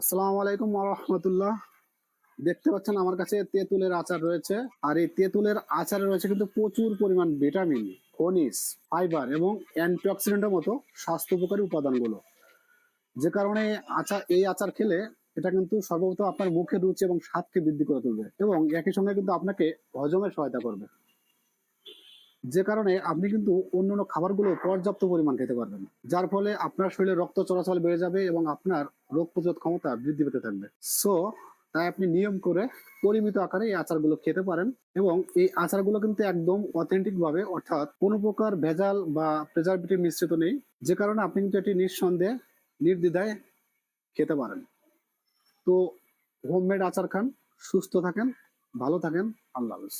আসসালামু আলাইকুম ওয়া রাহমাতুল্লাহ। দেখতে পাচ্ছেন আমার কাছে তেঁতুলের আচার রয়েছে। আর এই তেঁতুলের আচারে রয়েছে কিন্তু প্রচুর পরিমাণ ভিটামিন, খনিজ, ফাইবার এবং অ্যান্টিঅক্সিডেন্টের মতো স্বাস্থ্য উপকারী উপাদানগুলো। যে কারণে এই আচার খেলে এটা কিন্তু সর্বপ্রথম আপনার মুখের রুচি এবং স্বাদকে বৃদ্ধি করে তুলবে এবং একই সঙ্গে কিন্তু আপনাকে হজমে সহায়তা করবে। যে কারণে আপনি কিন্তু অন্যান্য খাবারগুলো পর্যাপ্ত পরিমাণ খেতে পারবেন, যার ফলে আপনার শরীরে রক্ত চলাচল বেড়ে যাবে এবং আপনার রোগ প্রতিরোধ ক্ষমতা বৃদ্ধি পেতে থাকবে। সো তাই আপনি নিয়ম করে পরিমিত আকারে এই আচারগুলো খেতে পারেন। এবং এই আচারগুলো কিন্তু একদম অথেন্টিক ভাবে, অর্থাৎ কোনো প্রকার ভেজাল বা প্রেজারভেটিভ মিশ্রিত নেই, যে কারণে আপনি কিন্তু এটি নিঃসন্দেহে নির্দ্বিধায় খেতে পারেন। তো হোমমেড আচার খান, সুস্থ থাকেন, ভালো থাকেন। আল্লাহ হাফেজ।